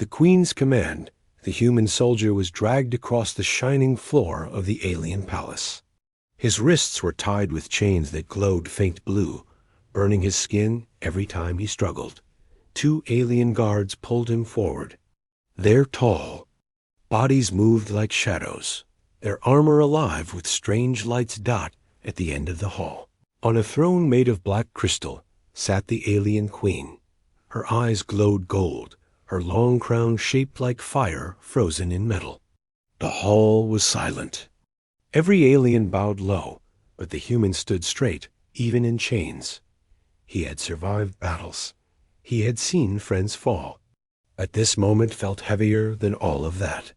the Queen's command, the human soldier was dragged across the shining floor of the alien palace. His wrists were tied with chains that glowed faint blue, burning his skin every time he struggled. 2 alien guards pulled him forward. They're tall. Bodies moved like shadows, their armor alive with strange lights dot at the end of the hall. On a throne made of black crystal sat the alien queen. Her eyes glowed gold, her long crown shaped like fire frozen in metal. The hall was silent. Every alien bowed low, but the human stood straight, even in chains. He had survived battles. He had seen friends fall. At this moment felt heavier than all of that.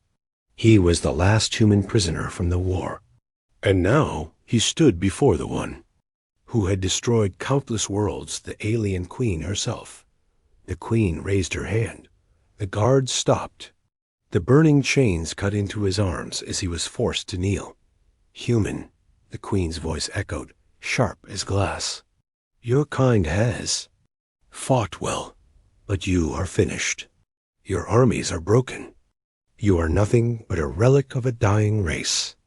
He was the last human prisoner from the war. And now he stood before the one who had destroyed countless worlds, the alien queen herself. The queen raised her hand. The guards stopped. The burning chains cut into his arms as he was forced to kneel. Human, the queen's voice echoed, sharp as glass. Your kind has fought well, but you are finished. Your armies are broken. You are nothing but a relic of a dying race.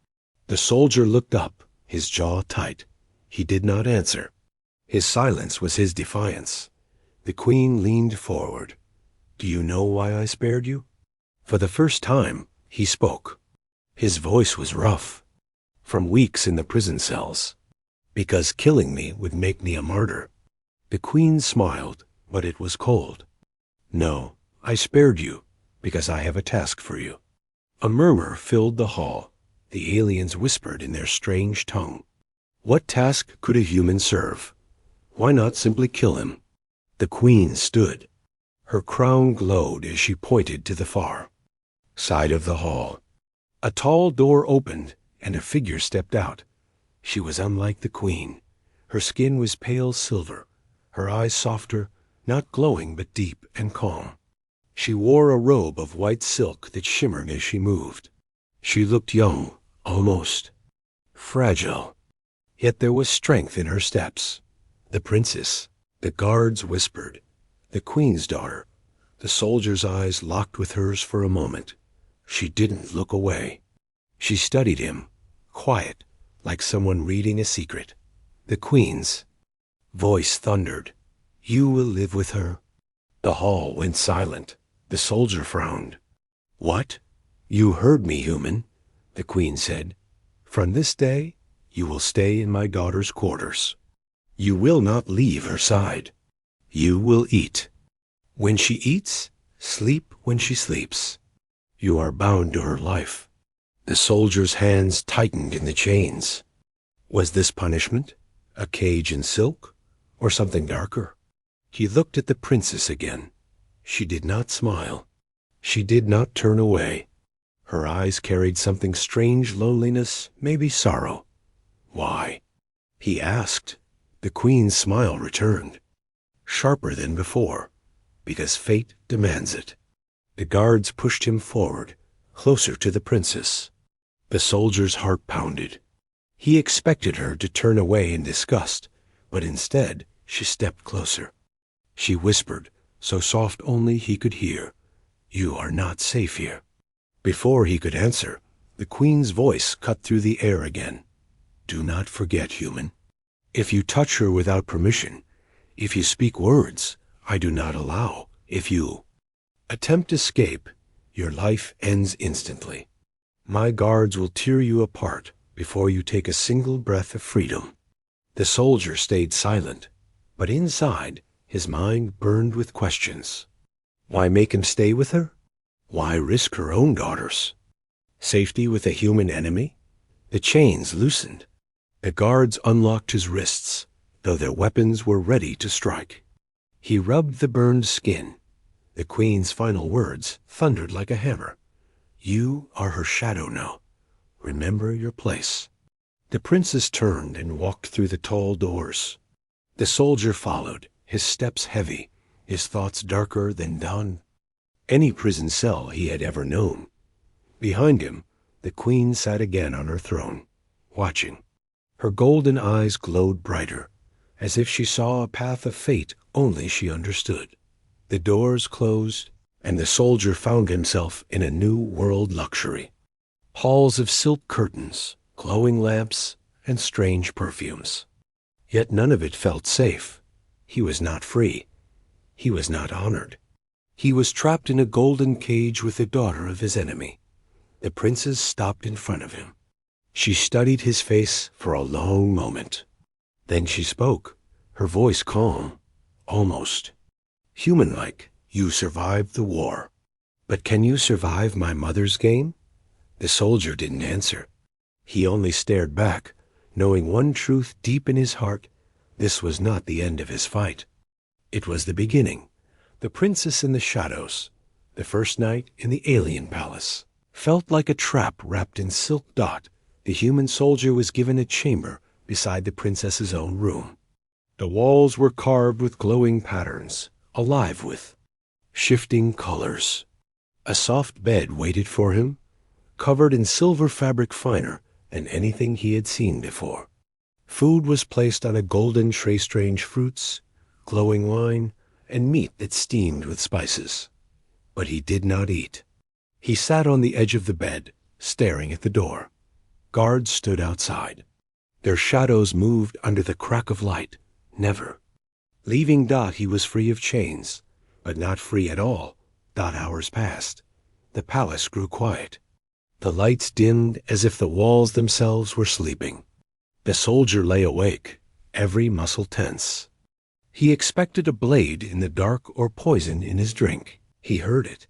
The soldier looked up, his jaw tight. He did not answer. His silence was his defiance. The queen leaned forward. Do you know why I spared you? For the first time, he spoke. His voice was rough. From weeks in the prison cells. Because killing me would make me a martyr. The queen smiled, but it was cold. No, I spared you because I have a task for you. A murmur filled the hall. The aliens whispered in their strange tongue. What task could a human serve? Why not simply kill him? The queen stood. Her crown glowed as she pointed to the far side of the hall. A tall door opened, and a figure stepped out. She was unlike the queen. Her skin was pale silver, her eyes softer, not glowing but deep and calm. She wore a robe of white silk that shimmered as she moved. She looked young, almost fragile. Yet there was strength in her steps. The princess, the guards whispered. The queen's daughter. The soldier's eyes locked with hers for a moment. She didn't look away. She studied him, quiet, like someone reading a secret. The queen's voice thundered. You will live with her. The hall went silent. The soldier frowned. What? You heard me, human, the queen said. From this day, you will stay in my daughter's quarters. You will not leave her side. You will eat. When she eats, sleep when she sleeps. You are bound to her life. The soldier's hands tightened in the chains. Was this punishment? A cage in silk? Or something darker? He looked at the princess again. She did not smile. She did not turn away. Her eyes carried something strange loneliness, maybe sorrow. Why? He asked. The queen's smile returned, sharper than before, because fate demands it. The guards pushed him forward, closer to the princess. The soldier's heart pounded. He expected her to turn away in disgust, but instead she stepped closer. She whispered, so soft only he could hear, You are not safe here. Before he could answer, the queen's voice cut through the air again. Do not forget, human. If you touch her without permission, if you speak words I do not allow, if you attempt escape, your life ends instantly. My guards will tear you apart before you take a single breath of freedom. The soldier stayed silent, but inside his mind burned with questions. Why make him stay with her? Why risk her own daughters? Safety with a human enemy? The chains loosened. The guards unlocked his wrists, though their weapons were ready to strike. He rubbed the burned skin. The queen's final words thundered like a hammer. You are her shadow now. Remember your place. The princess turned and walked through the tall doors. The soldier followed, his steps heavy, his thoughts darker than dawn. Any prison cell he had ever known. Behind him, the queen sat again on her throne, watching. Her golden eyes glowed brighter, as if she saw a path of fate only she understood. The doors closed, and the soldier found himself in a new world luxury. Halls of silk curtains, glowing lamps, and strange perfumes. Yet none of it felt safe. He was not free. He was not honored. He was trapped in a golden cage with the daughter of his enemy. The princess stopped in front of him. She studied his face for a long moment. Then she spoke, her voice calm, almost human-like. You survived the war. But can you survive my mother's game? The soldier didn't answer. He only stared back, knowing one truth deep in his heart. This was not the end of his fight. It was the beginning. The princess in the shadows, the first night in the alien palace, felt like a trap wrapped in silk dot. The human soldier was given a chamber beside the princess's own room. The walls were carved with glowing patterns, alive with shifting colors. A soft bed waited for him, covered in silver fabric finer than anything he had seen before. Food was placed on a golden tray, strange fruits, glowing wine, and meat that steamed with spices. But he did not eat. He sat on the edge of the bed, staring at the door. Guards stood outside. Their shadows moved under the crack of light. Never. Leaving Dot, he was free of chains, but not free at all. Dot, hours passed. The palace grew quiet. The lights dimmed as if the walls themselves were sleeping. The soldier lay awake, every muscle tense. He expected a blade in the dark or poison in his drink. He heard it.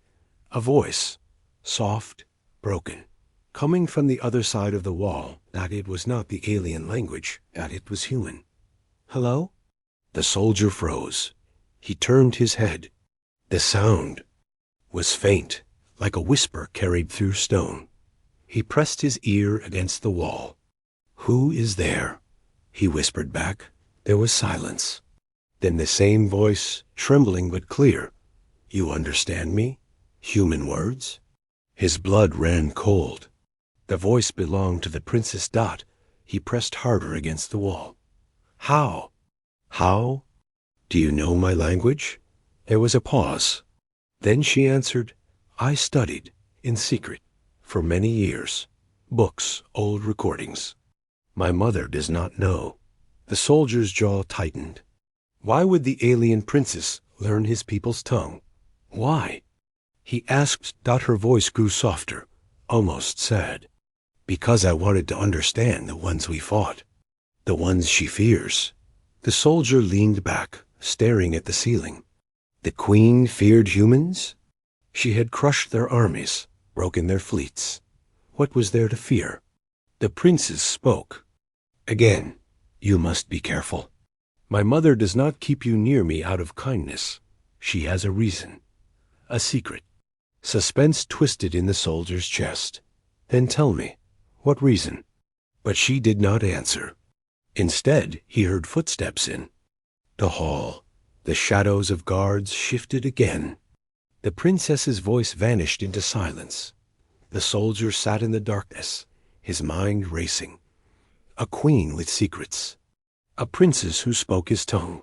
A voice, soft, broken, coming from the other side of the wall. That it was not the alien language, that it was human. Hello? The soldier froze. He turned his head. The sound was faint, like a whisper carried through stone. He pressed his ear against the wall. Who is there? He whispered back. There was silence. Then the same voice, trembling but clear. You understand me? Human words? His blood ran cold. The voice belonged to the Princess Dot. He pressed harder against the wall. How? How? Do you know my language? There was a pause. Then she answered, I studied, in secret, for many years. Books, old recordings. My mother does not know. The soldier's jaw tightened. Why would the alien princess learn his people's tongue? Why? He asked. Her voice grew softer, almost sad. Because I wanted to understand the ones we fought, the ones she fears. The soldier leaned back, staring at the ceiling. The queen feared humans? She had crushed their armies, broken their fleets. What was there to fear? The princess spoke. Again, you must be careful. My mother does not keep you near me out of kindness. She has a reason. A secret. Suspense twisted in the soldier's chest. Then tell me, what reason? But she did not answer. Instead, he heard footsteps in the hall. The shadows of guards shifted again. The princess's voice vanished into silence. The soldier sat in the darkness, his mind racing. A queen with secrets. A princess who spoke his tongue.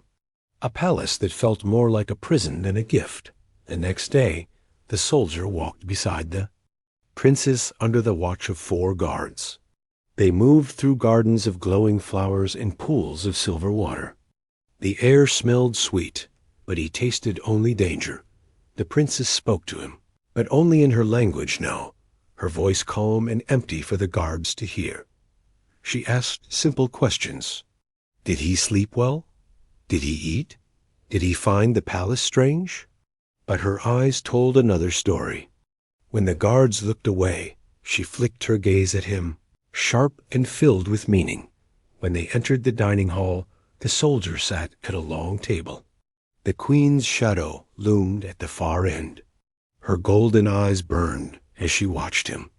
A palace that felt more like a prison than a gift. The next day, the soldier walked beside the princess under the watch of 4 guards. They moved through gardens of glowing flowers and pools of silver water. The air smelled sweet, but he tasted only danger. The princess spoke to him, but only in her language now, her voice calm and empty for the guards to hear. She asked simple questions. Did he sleep well? Did he eat? Did he find the palace strange? But her eyes told another story. When the guards looked away, she flicked her gaze at him, sharp and filled with meaning. When they entered the dining hall, the soldier sat at a long table. The queen's shadow loomed at the far end. Her golden eyes burned as she watched him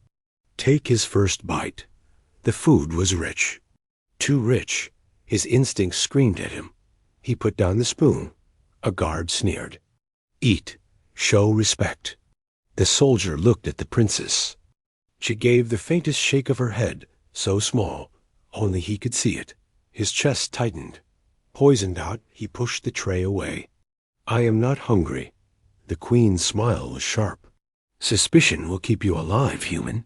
take his first bite. The food was rich. Too rich. His instincts screamed at him. He put down the spoon. A guard sneered. Eat. Show respect. The soldier looked at the princess. She gave the faintest shake of her head, so small, only he could see it. His chest tightened. Poisoned out, he pushed the tray away. I am not hungry. The queen's smile was sharp. Suspicion will keep you alive, human,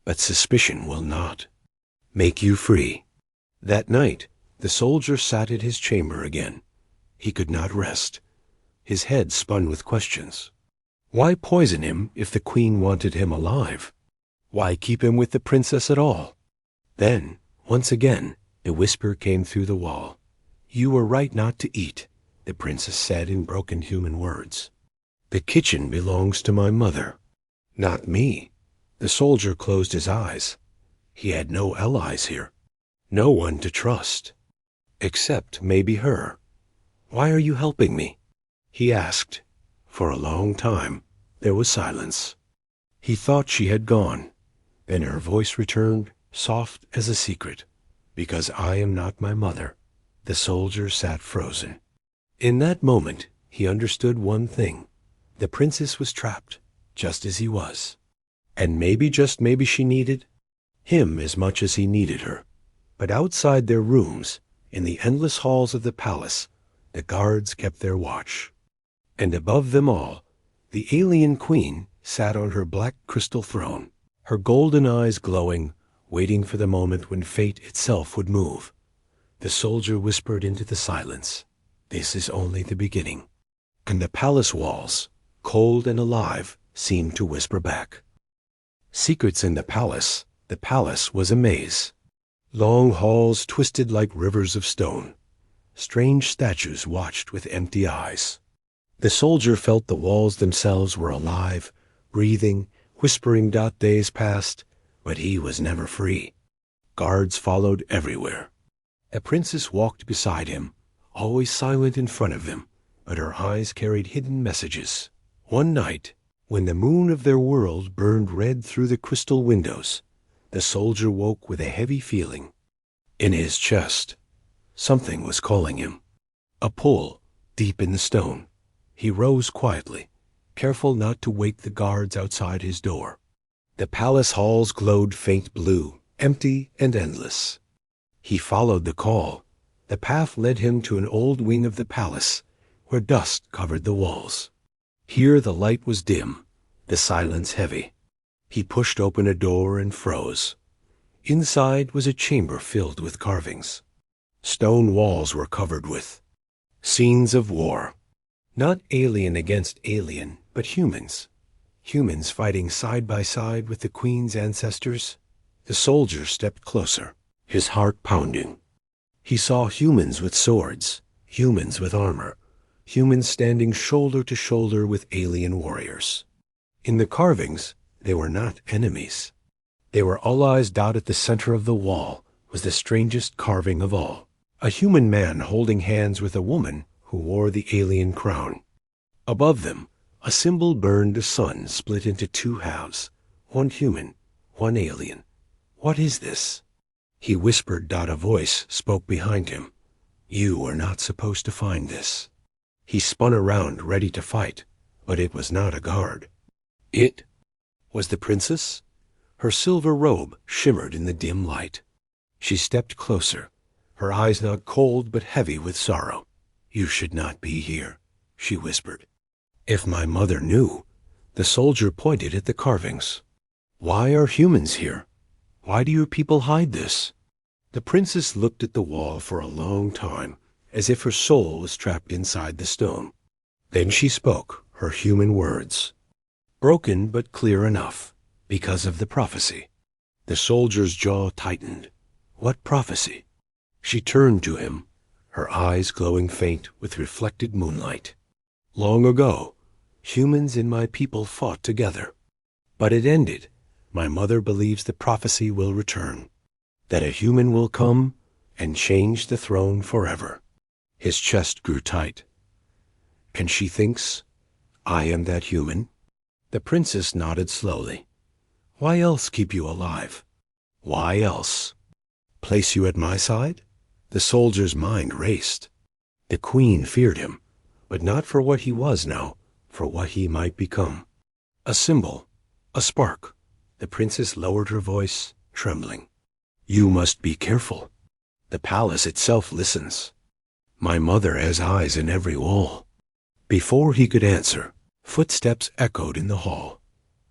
but suspicion will not make you free. That night, the soldier sat in his chamber again. He could not rest. His head spun with questions. Why poison him if the queen wanted him alive? Why keep him with the princess at all? Then, once again, a whisper came through the wall. You were right not to eat, the princess said in broken human words. The kitchen belongs to my mother, not me. The soldier closed his eyes. He had no allies here, no one to trust, except maybe her. Why are you helping me? He asked. For a long time, there was silence. He thought she had gone. Then her voice returned, soft as a secret. Because I am not my mother. The soldier sat frozen. In that moment, he understood one thing. The princess was trapped, just as he was. And maybe, just maybe, she needed him as much as he needed her. But outside their rooms, in the endless halls of the palace, the guards kept their watch. And above them all, the alien queen sat on her black crystal throne, her golden eyes glowing, waiting for the moment when fate itself would move. The soldier whispered into the silence, "This is only the beginning." And the palace walls, cold and alive, seemed to whisper back. Secrets in the palace was a maze. Long halls twisted like rivers of stone. Strange statues watched with empty eyes. The soldier felt the walls themselves were alive, breathing, whispering. Days passed, but he was never free. Guards followed everywhere. A princess walked beside him, always silent in front of him, but her eyes carried hidden messages. One night, when the moon of their world burned red through the crystal windows, the soldier woke with a heavy feeling. In his chest, something was calling him. A pull, deep in the stone. He rose quietly, careful not to wake the guards outside his door. The palace halls glowed faint blue, empty and endless. He followed the call. The path led him to an old wing of the palace, where dust covered the walls. Here the light was dim, the silence heavy. He pushed open a door and froze. Inside was a chamber filled with carvings. Stone walls were covered with scenes of war. Not alien against alien, but humans. Humans fighting side by side with the queen's ancestors. The soldier stepped closer, his heart pounding. He saw humans with swords, humans with armor, humans standing shoulder to shoulder with alien warriors. In the carvings, they were not enemies. They were allies. At the center of the wall was the strangest carving of all. A human man holding hands with a woman who wore the alien crown. Above them, a symbol burned. A sun split into two halves, one human, one alien. What is this? He whispered. A voice spoke behind him. You are not supposed to find this. He spun around, ready to fight, but it was not a guard. It was the princess. Her silver robe shimmered in the dim light. She stepped closer, her eyes not cold but heavy with sorrow. You should not be here, she whispered. If my mother knew. The soldier pointed at the carvings. Why are humans here? Why do your people hide this? The princess looked at the wall for a long time, as if her soul was trapped inside the stone. Then she spoke, her human words. Broken but clear enough, because of the prophecy. The soldier's jaw tightened. What prophecy? She turned to him, her eyes glowing faint with reflected moonlight. Long ago, humans and my people fought together. But it ended. My mother believes the prophecy will return, that a human will come and change the throne forever. His chest grew tight. And she thinks I am that human? The princess nodded slowly. Why else keep you alive? Why else? Place you at my side? The soldier's mind raced. The queen feared him, but not for what he was now, for what he might become. A symbol, a spark. The princess lowered her voice, trembling. You must be careful. The palace itself listens. My mother has eyes in every wall. Before he could answer, Footsteps echoed in the hall.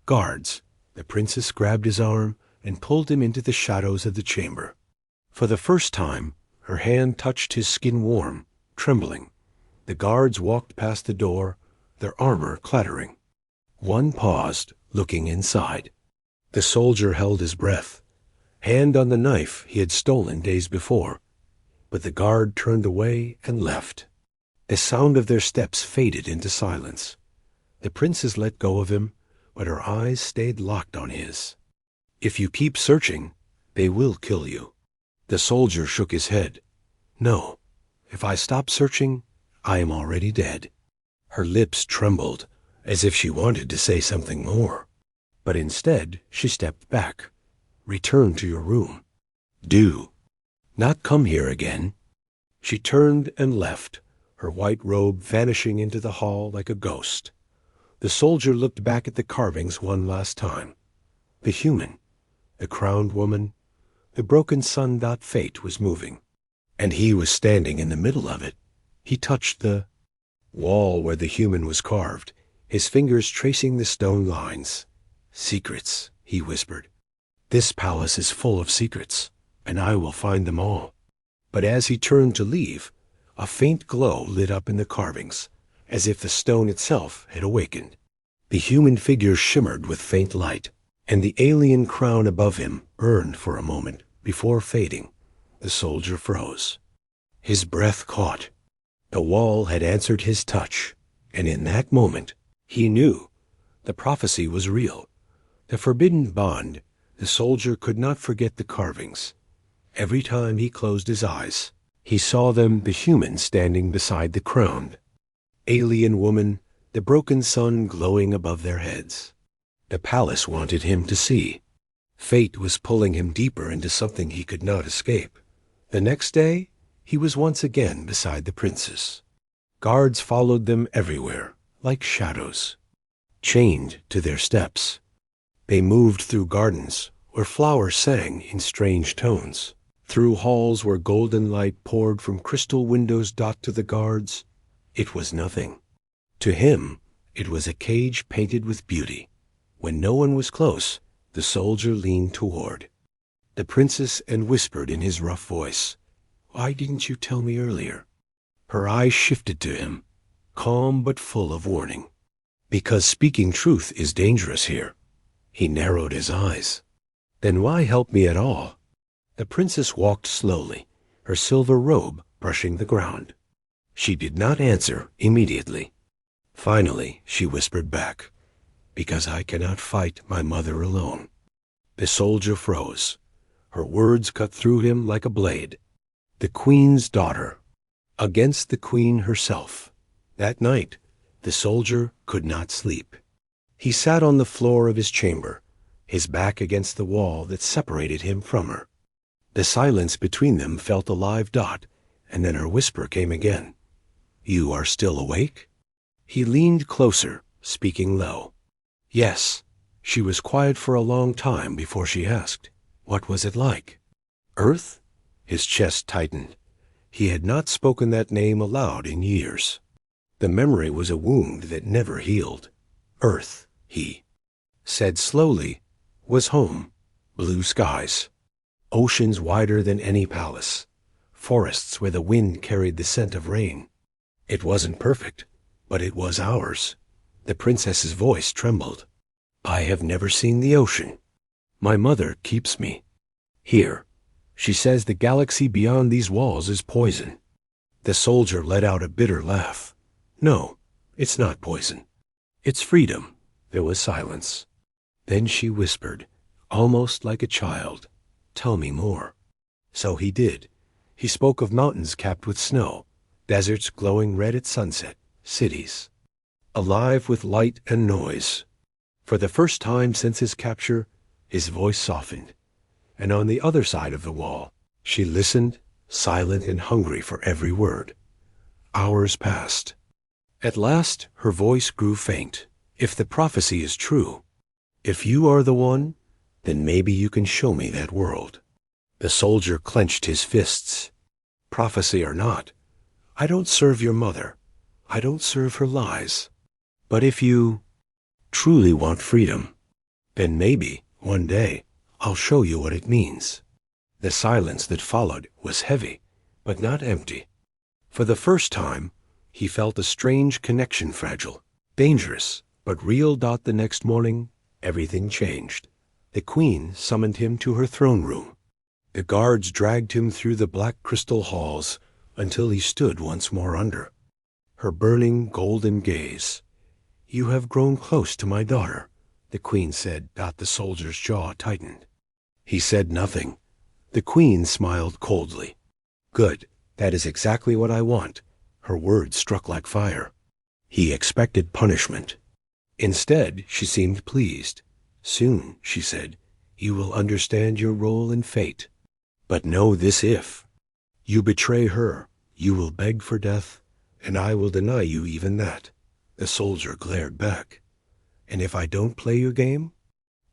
Guards. The princess grabbed his arm and pulled him into the shadows of the chamber. For the first time, her hand touched his skin warm, trembling. The guards walked past the door, their armor clattering. One paused, looking inside. The soldier held his breath, hand on the knife he had stolen days before. But the guard turned away and left. The sound of their steps faded into silence. The princess let go of him, but her eyes stayed locked on his. "If you keep searching, they will kill you." The soldier shook his head. "No, if I stop searching, I am already dead." Her lips trembled, as if she wanted to say something more. But instead, she stepped back. "Return to your room." "Do. Not come here again." She turned and left, her white robe vanishing into the hall like a ghost. The soldier looked back at the carvings one last time. The human, the crowned woman, the broken sun. Fate was moving, and he was standing in the middle of it. He touched the wall where the human was carved, his fingers tracing the stone lines. "Secrets," he whispered. "This palace is full of secrets, and I will find them all." But as he turned to leave, a faint glow lit up in the carvings, as if the stone itself had awakened. The human figure shimmered with faint light, and the alien crown above him burned for a moment before fading. The soldier froze. His breath caught. The wall had answered his touch, and in that moment, he knew the prophecy was real. The forbidden bond. The soldier could not forget the carvings. Every time he closed his eyes, he saw them, the human standing beside the crowned alien woman, the broken sun glowing above their heads. The palace wanted him to see. Fate was pulling him deeper into something he could not escape. The next day, he was once again beside the princess. Guards followed them everywhere, like shadows, chained to their steps. They moved through gardens where flowers sang in strange tones, through halls where golden light poured from crystal windows. To the guards, it was nothing. To him, it was a cage painted with beauty. When no one was close, the soldier leaned toward the princess and whispered in his rough voice, "Why didn't you tell me earlier?" Her eyes shifted to him, calm but full of warning. "Because speaking truth is dangerous here." He narrowed his eyes. "Then why help me at all?" The princess walked slowly, her silver robe brushing the ground. She did not answer immediately. Finally, she whispered back, "Because I cannot fight my mother alone." The soldier froze. Her words cut through him like a blade. The queen's daughter, against the queen herself. That night, the soldier could not sleep. He sat on the floor of his chamber, his back against the wall that separated him from her. The silence between them felt alive. And then her whisper came again. "You are still awake?" He leaned closer, speaking low. "Yes." She was quiet for a long time before she asked, "What was it like?" "Earth?" His chest tightened. He had not spoken that name aloud in years. The memory was a wound that never healed. "Earth," he said slowly, "was home. Blue skies, oceans wider than any palace, forests where the wind carried the scent of rain. It wasn't perfect, but it was ours." The princess's voice trembled. "I have never seen the ocean. My mother keeps me here. She says the galaxy beyond these walls is poison." The soldier let out a bitter laugh. "No, it's not poison. It's freedom." There was silence. Then she whispered, almost like a child, "Tell me more." So he did. He spoke of mountains capped with snow, deserts glowing red at sunset, cities alive with light and noise. For the first time since his capture, his voice softened. And on the other side of the wall, she listened, silent and hungry for every word. Hours passed. At last, her voice grew faint. "If the prophecy is true, if you are the one, then maybe you can show me that world." The soldier clenched his fists. "Prophecy or not, I don't serve your mother. I don't serve her lies. But if you truly want freedom, then maybe, one day, I'll show you what it means. The silence that followed was heavy, but not empty. For the first time, he felt a strange connection, fragile, dangerous, but real. The next morning, everything changed. The queen summoned him to her throne room. The guards dragged him through the black crystal halls until he stood once more under her burning golden gaze. "You have grown close to my daughter," the queen said. The soldier's jaw tightened. He said nothing. The queen smiled coldly. "Good, that is exactly what I want." Her words struck like fire. He expected punishment. Instead, she seemed pleased. "Soon," she said, "you will understand your role and fate. But know this: if you betray her, you will beg for death, and I will deny you even that." The soldier glared back. "And if I don't play your game?"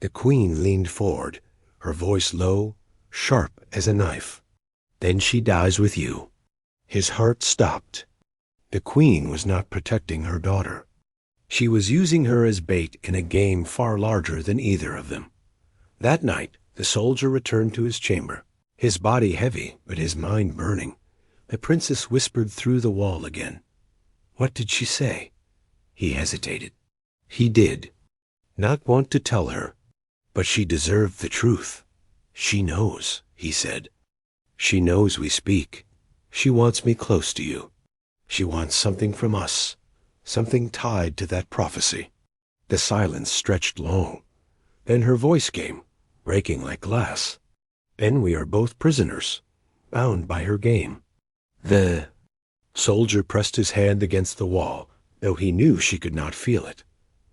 The queen leaned forward, her voice low, sharp as a knife. "Then she dies with you." His heart stopped. The queen was not protecting her daughter. She was using her as bait in a game far larger than either of them. That night, the soldier returned to his chamber, his body heavy, but his mind burning. The princess whispered through the wall again. What did she say? He hesitated. He did not want to tell her, but she deserved the truth. "She knows," he said. "She knows we speak. She wants me close to you. She wants something from us, something tied to that prophecy." The silence stretched long. Then her voice came, breaking like glass. "Then we are both prisoners, bound by her game." The soldier pressed his hand against the wall, though he knew she could not feel it.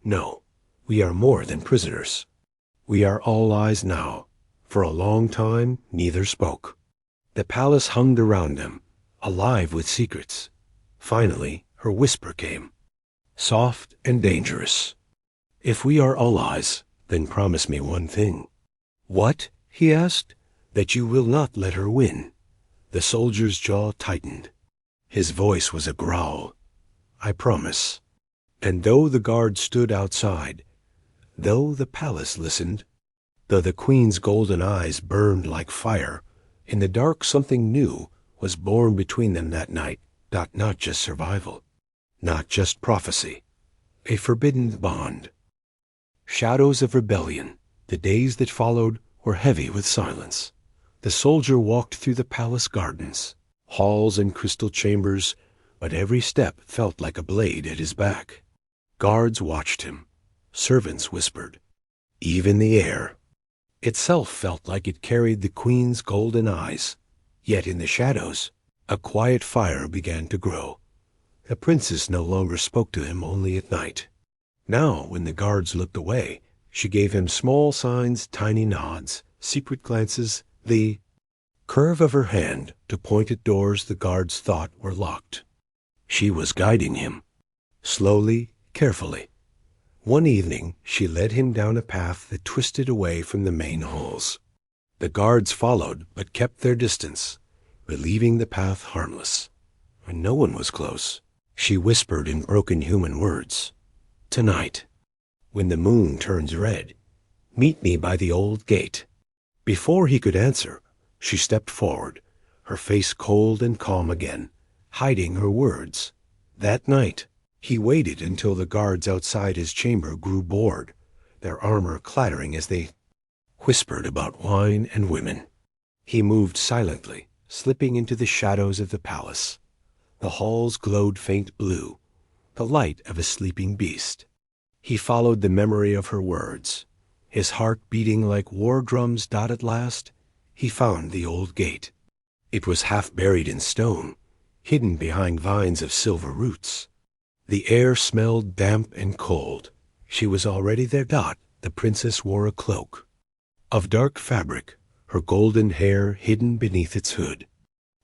"No, we are more than prisoners. We are all eyes now." For a long time, neither spoke. The palace hummed around them, alive with secrets. Finally, her whisper came, soft and dangerous. "If we are allies, then promise me one thing." "What?" he asked. "That you will not let her win." The soldier's jaw tightened. His voice was a growl. "I promise." And though the guards stood outside, though the palace listened, though the queen's golden eyes burned like fire, in the dark something new was born between them that night. Not just survival, not just prophecy, a forbidden bond. Shadows of rebellion. The days that followed were heavy with silence. The soldier walked through the palace gardens, halls and crystal chambers, but every step felt like a blade at his back. Guards watched him. Servants whispered. Even the air itself felt like it carried the queen's golden eyes. Yet in the shadows, a quiet fire began to grow. The princess no longer spoke to him, only at night. Now, when the guards looked away, she gave him small signs, tiny nods, secret glances, the curve of her hand to point at doors the guards thought were locked. She was guiding him, slowly, carefully. One evening, she led him down a path that twisted away from the main halls. The guards followed, but kept their distance, believing the path harmless. When no one was close, she whispered in broken human words, "Tonight, when the moon turns red, meet me by the old gate." Before he could answer, she stepped forward, her face cold and calm again, hiding her words. That night, he waited until the guards outside his chamber grew bored, their armor clattering as they whispered about wine and women. He moved silently, slipping into the shadows of the palace. The halls glowed faint blue, the light of a sleeping beast. He followed the memory of her words, his heart beating like war drums. At last, he found the old gate. It was half buried in stone, hidden behind vines of silver roots. The air smelled damp and cold. She was already there. The princess wore a cloak of dark fabric, her golden hair hidden beneath its hood.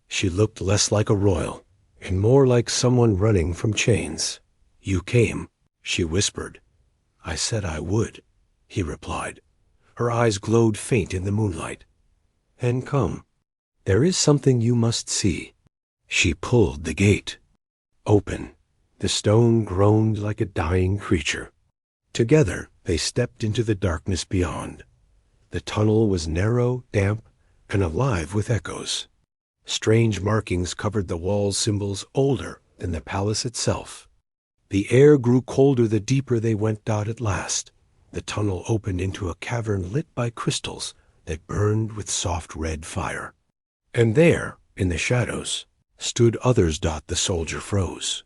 She looked less like a royal and more like someone running from chains. "You came," she whispered. "I said I would," he replied. Her eyes glowed faint in the moonlight. "And come, there is something you must see." She pulled the gate open. The stone groaned like a dying creature. Together they stepped into the darkness beyond. The tunnel was narrow, damp, and alive with echoes. Strange markings covered the wall's symbols older than the palace itself. The air grew colder the deeper they went. At last, the tunnel opened into a cavern lit by crystals that burned with soft red fire. And there, in the shadows, stood others. The soldier froze.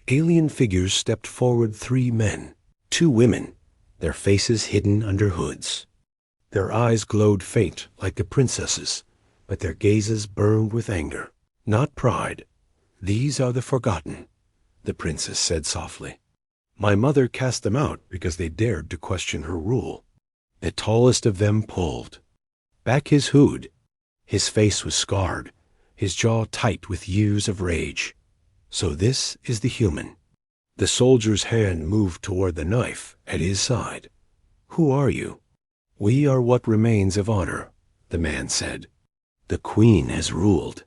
Alien figures stepped forward, 3 men, 2 women, their faces hidden under hoods. Their eyes glowed faint like the princess's, but their gazes burned with anger, not pride. "These are the forgotten," the princess said softly. "My mother cast them out because they dared to question her rule." The tallest of them pulled back his hood. His face was scarred, his jaw tight with years of rage. "So this is the human." The soldier's hand moved toward the knife at his side. "Who are you?" "We are what remains of honor," the man said. "The queen has ruled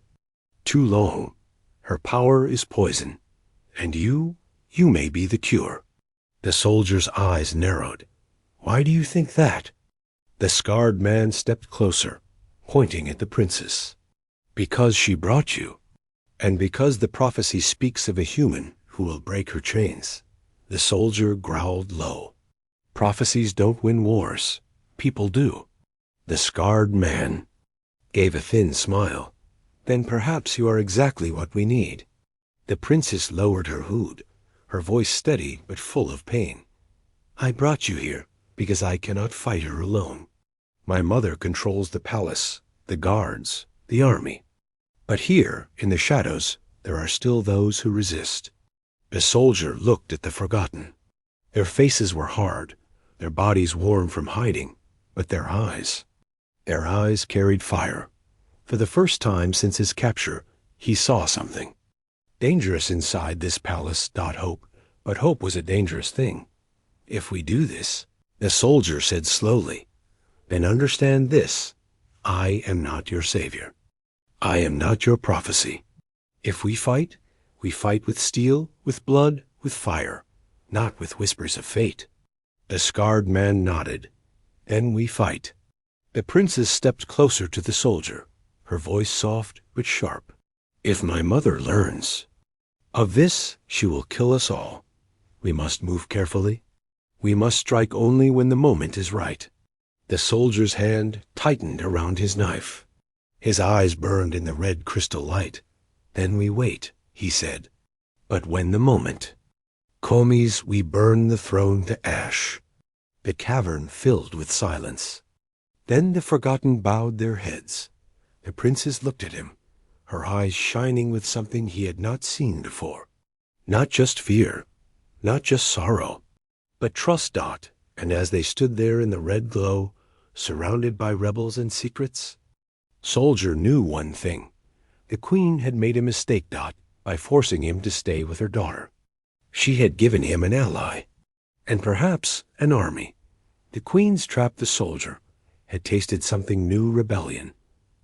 too long. Her power is poison. And you may be the cure." The soldier's eyes narrowed. "Why do you think that?" The scarred man stepped closer, pointing at the princess. "Because she brought you, and because the prophecy speaks of a human who will break her chains." The soldier growled low. "Prophecies don't win wars. People do." The scarred man gave a thin smile. "Then perhaps you are exactly what we need." The princess lowered her hood, her voice steady but full of pain. "I brought you here because I cannot fight her alone. My mother controls the palace, the guards, the army. But here, in the shadows, there are still those who resist." The soldier looked at the forgotten. Their faces were hard, their bodies warm from hiding, but their eyes carried fire. For the first time since his capture, he saw something dangerous inside this palace. Hope, but hope was a dangerous thing. "If we do this," the soldier said slowly, "then understand this: I am not your savior. I am not your prophecy. If we fight with steel, with blood, with fire, not with whispers of fate." The scarred man nodded. "Then we fight." The princess stepped closer to the soldier, her voice soft but sharp. "If my mother learns of this, she will kill us all. We must move carefully. We must strike only when the moment is right." The soldier's hand tightened around his knife. His eyes burned in the red crystal light. "Then we wait," he said. "But when the moment comes, we burn the throne to ash." The cavern filled with silence. Then the forgotten bowed their heads. The princess looked at him, her eyes shining with something he had not seen before. Not just fear, not just sorrow, but trust. And as they stood there in the red glow, surrounded by rebels and secrets, Soldier knew one thing. The queen had made a mistake. By forcing him to stay with her daughter. She had given him an ally, and perhaps an army. The queen's trapped the soldier, had tasted something new: rebellion.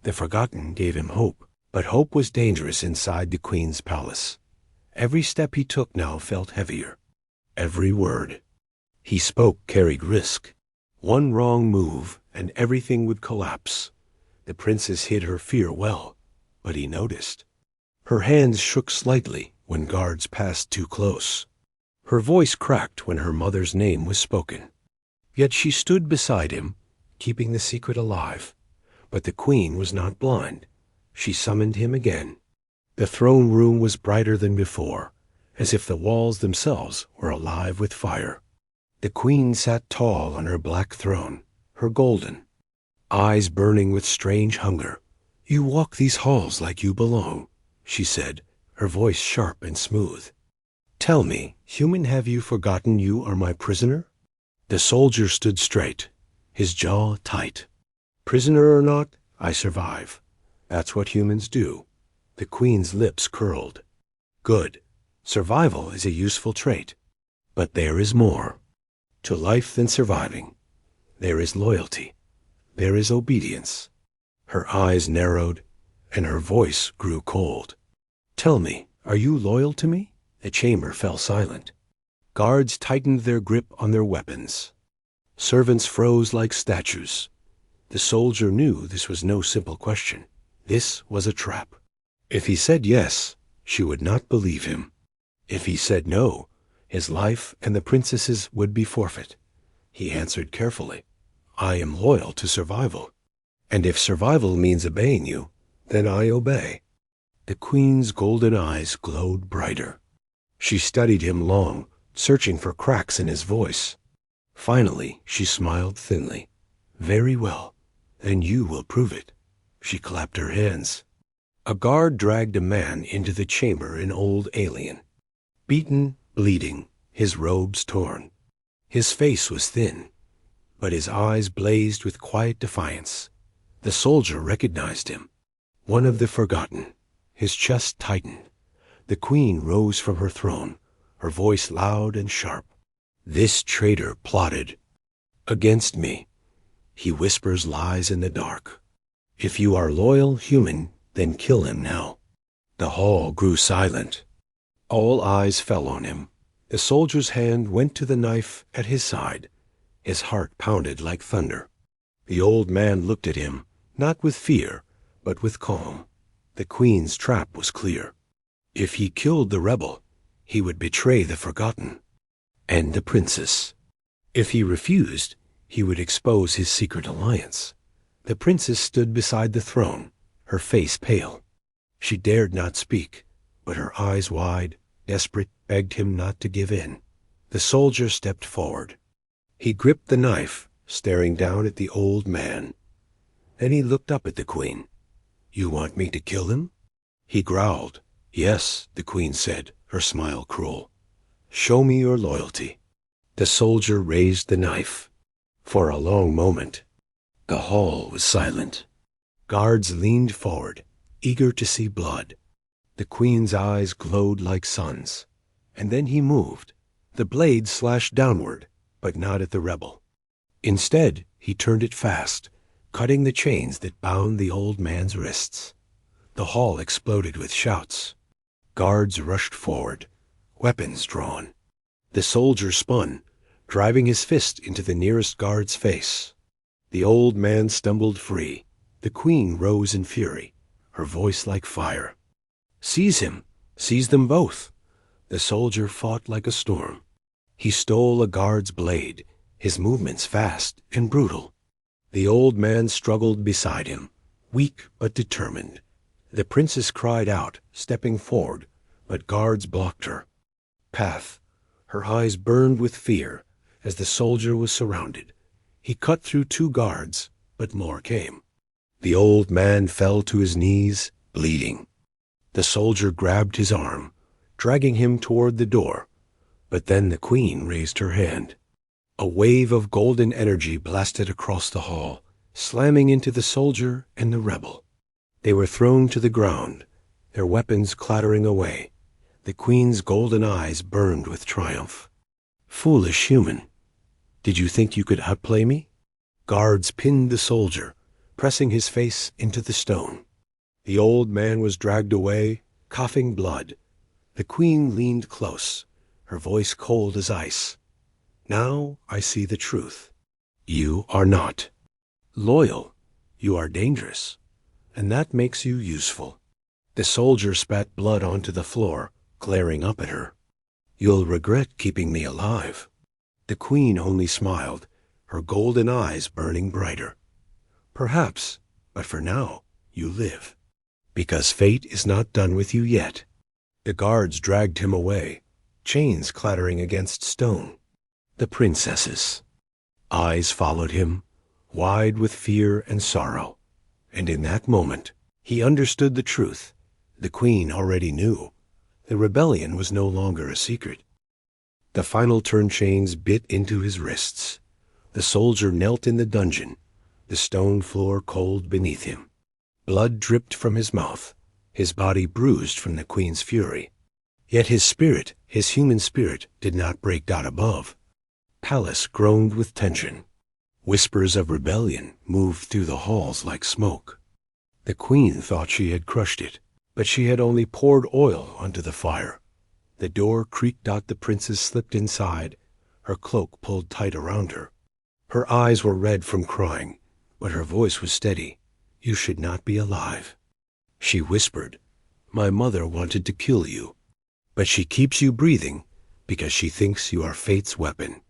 The forgotten gave him hope, but hope was dangerous inside the queen's palace. Every step he took now felt heavier. Every word he spoke carried risk. One wrong move, and everything would collapse. The princess hid her fear well, but he noticed. Her hands shook slightly when guards passed too close. Her voice cracked when her mother's name was spoken. Yet she stood beside him, keeping the secret alive. But the queen was not blind. She summoned him again. The throne room was brighter than before, as if the walls themselves were alive with fire. The queen sat tall on her black throne, her golden eyes burning with strange hunger. "You walk these halls like you belong," she said, her voice sharp and smooth. "Tell me, human, have you forgotten you are my prisoner?" The soldier stood straight, his jaw tight. "Prisoner or not, I survive. That's what humans do." The queen's lips curled. "Good. Survival is a useful trait. But there is more to life than surviving. There is loyalty. There is obedience." Her eyes narrowed, and her voice grew cold. "Tell me, are you loyal to me?" The chamber fell silent. Guards tightened their grip on their weapons. Servants froze like statues. The soldier knew this was no simple question. This was a trap. If he said yes, she would not believe him. If he said no, his life and the princess's would be forfeit. He answered carefully, "I am loyal to survival. And if survival means obeying you, then I obey." The queen's golden eyes glowed brighter. She studied him long, searching for cracks in his voice. Finally, she smiled thinly. "Very well, then you will prove it." She clapped her hands. A guard dragged a man into the chamber in Old Alien. Beaten, bleeding, his robes torn. His face was thin, but his eyes blazed with quiet defiance. The soldier recognized him. One of the forgotten. His chest tightened. The queen rose from her throne, her voice loud and sharp. "This traitor plotted against me. He whispers lies in the dark. If you are loyal human, then kill him now." The hall grew silent. All eyes fell on him. The soldier's hand went to the knife at his side. His heart pounded like thunder. The old man looked at him, not with fear, but with calm. The queen's trap was clear. If he killed the rebel, he would betray the forgotten and the princess. If he refused, he would expose his secret alliance. The princess stood beside the throne, her face pale. She dared not speak, but her eyes wide, desperate, begged him not to give in. The soldier stepped forward. He gripped the knife, staring down at the old man. Then he looked up at the queen. "You want me to kill him?" He growled. "Yes," the queen said, her smile cruel. "Show me your loyalty." The soldier raised the knife. For a long moment, the hall was silent. Guards leaned forward, eager to see blood. The queen's eyes glowed like suns. And then he moved. The blade slashed downward, but not at the rebel. Instead, he turned it fast, cutting the chains that bound the old man's wrists. The hall exploded with shouts. Guards rushed forward, weapons drawn. The soldier spun, driving his fist into the nearest guard's face. The old man stumbled free. The queen rose in fury, her voice like fire. "Seize him! Seize them both!" The soldier fought like a storm. He stole a guard's blade, his movements fast and brutal. The old man struggled beside him, weak but determined. The princess cried out, stepping forward, but guards blocked her path. Her eyes burned with fear as the soldier was surrounded. He cut through 2 guards, but more came. The old man fell to his knees, bleeding. The soldier grabbed his arm, dragging him toward the door. But then the queen raised her hand. A wave of golden energy blasted across the hall, slamming into the soldier and the rebel. They were thrown to the ground, their weapons clattering away. The queen's golden eyes burned with triumph. "Foolish human! Did you think you could outplay me?" Guards pinned the soldier, pressing his face into the stone. The old man was dragged away, coughing blood. The queen leaned close, her voice cold as ice. "Now I see the truth. You are not loyal. You are dangerous, and that makes you useful." The soldier spat blood onto the floor, glaring up at her. "You'll regret keeping me alive." The queen only smiled, her golden eyes burning brighter. "Perhaps, but for now, you live. Because fate is not done with you yet." The guards dragged him away, chains clattering against stone. The princess's eyes followed him, wide with fear and sorrow. And in that moment, he understood the truth. The queen already knew. The rebellion was no longer a secret. The final turn chains bit into his wrists. The soldier knelt in the dungeon, the stone floor cold beneath him. Blood dripped from his mouth, his body bruised from the queen's fury. Yet his spirit, his human spirit, did not break out above. Palace groaned with tension. Whispers of rebellion moved through the halls like smoke. The queen thought she had crushed it, but she had only poured oil onto the fire. The door creaked out. The princess slipped inside, her cloak pulled tight around her. Her eyes were red from crying, but her voice was steady. "You should not be alive." She whispered, "My mother wanted to kill you, but she keeps you breathing because she thinks you are fate's weapon.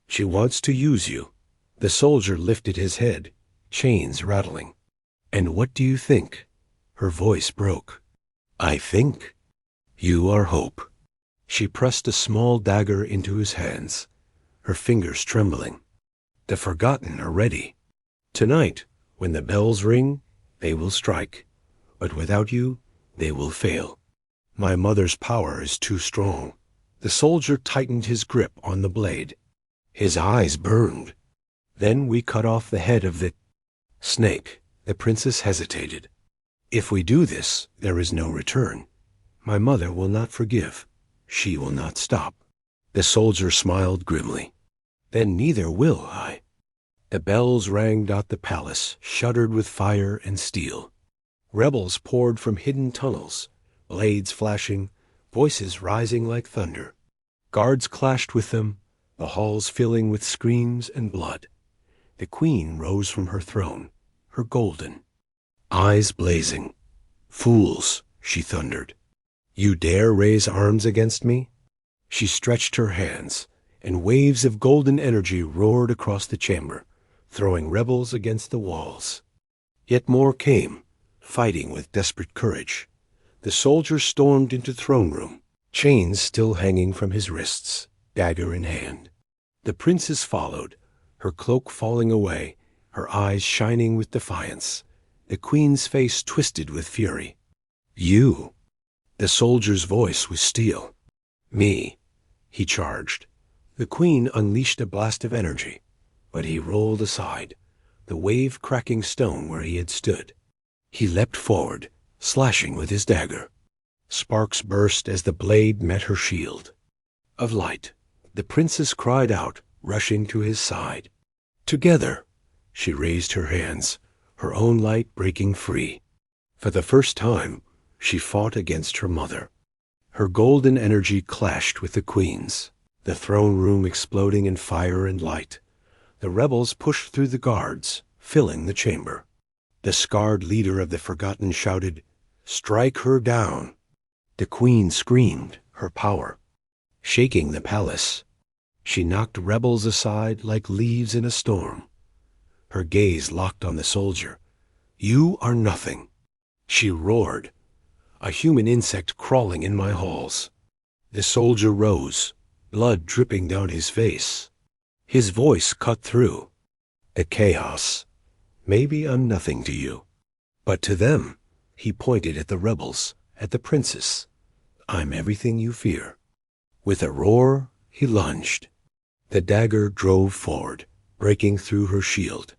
She wants to use you." The soldier lifted his head, chains rattling. "And what do you think?" Her voice broke. "I think you are hope." She pressed a small dagger into his hands, her fingers trembling. "The forgotten are ready. Tonight, when the bells ring, they will strike, but without you, they will fail. My mother's power is too strong." The soldier tightened his grip on the blade. His eyes burned. "Then we cut off the head of the snake." The princess hesitated. "If we do this, there is no return. My mother will not forgive. She will not stop." The soldier smiled grimly. "Then neither will I." The bells rang out. The palace shuddered with fire and steel. Rebels poured from hidden tunnels, blades flashing, voices rising like thunder. Guards clashed with them, the halls filling with screams and blood. The queen rose from her throne, her golden eyes blazing. "Fools," she thundered. "You dare raise arms against me?" She stretched her hands, and waves of golden energy roared across the chamber, throwing rebels against the walls. Yet more came, fighting with desperate courage. The soldier stormed into the throne room, chains still hanging from his wrists, dagger in hand. The princess followed, her cloak falling away, her eyes shining with defiance. The queen's face twisted with fury. "You!" The soldier's voice was steel. "Me," he charged. The queen unleashed a blast of energy, but he rolled aside, the wave cracking stone where he had stood. He leapt forward, slashing with his dagger. Sparks burst as the blade met her shield of light. The princess cried out, rushing to his side. "Together!" She raised her hands, her own light breaking free. For the first time, she fought against her mother. Her golden energy clashed with the queen's, the throne room exploding in fire and light. The rebels pushed through the guards, filling the chamber. The scarred leader of the forgotten shouted, "Strike her down!" The queen screamed, her power shaking the palace. She knocked rebels aside like leaves in a storm. Her gaze locked on the soldier. "You are nothing," she roared. "A human insect crawling in my halls." The soldier rose, blood dripping down his face. His voice cut through. "The chaos. Maybe I'm nothing to you. But to them," he pointed at the rebels, at the princess, "I'm everything you fear." With a roar, he lunged. The dagger drove forward, breaking through her shield.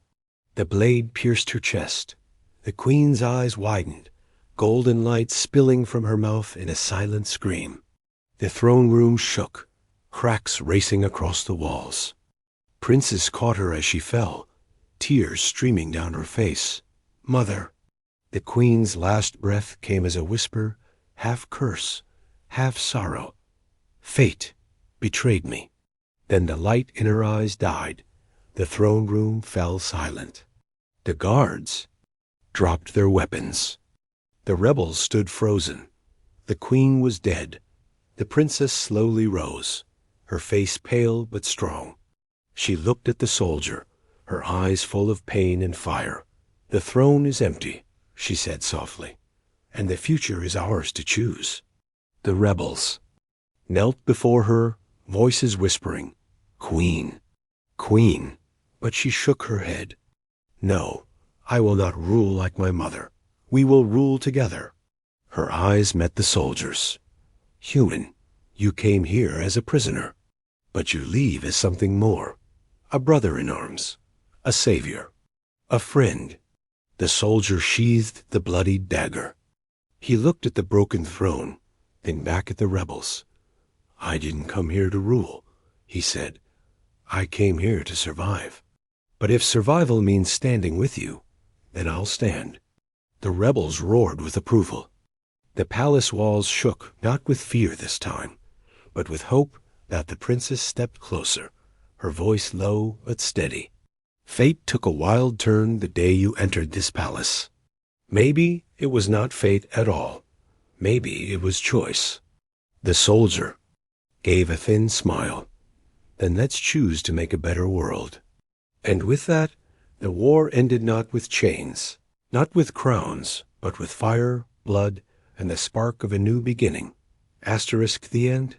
The blade pierced her chest. The queen's eyes widened, golden light spilling from her mouth in a silent scream. The throne room shook, cracks racing across the walls. Princess caught her as she fell, tears streaming down her face. "Mother!" The queen's last breath came as a whisper, half curse, half sorrow. "Fate betrayed me." Then the light in her eyes died. The throne room fell silent. The guards dropped their weapons. The rebels stood frozen. The queen was dead. The princess slowly rose, her face pale but strong. She looked at the soldier, her eyes full of pain and fire. "The throne is empty," she said softly, "and the future is ours to choose." The rebels knelt before her, voices whispering, "Queen, Queen." But she shook her head. "No, I will not rule like my mother. We will rule together." Her eyes met the soldier's. "Human, you came here as a prisoner, but you leave as something more. A brother in arms, a savior, a friend." The soldier sheathed the bloodied dagger. He looked at the broken throne, then back at the rebels. "I didn't come here to rule," he said. "I came here to survive. But if survival means standing with you, then I'll stand." The rebels roared with approval. The palace walls shook, not with fear this time, but with hope that the princess stepped closer, her voice low but steady. Fate took a wild turn the day you entered this palace. Maybe it was not fate at all. Maybe it was choice. The soldier gave a thin smile. Then let's choose to make a better world. And with that, the war ended not with chains, not with crowns, but with fire, blood, and the spark of a new beginning. *The end.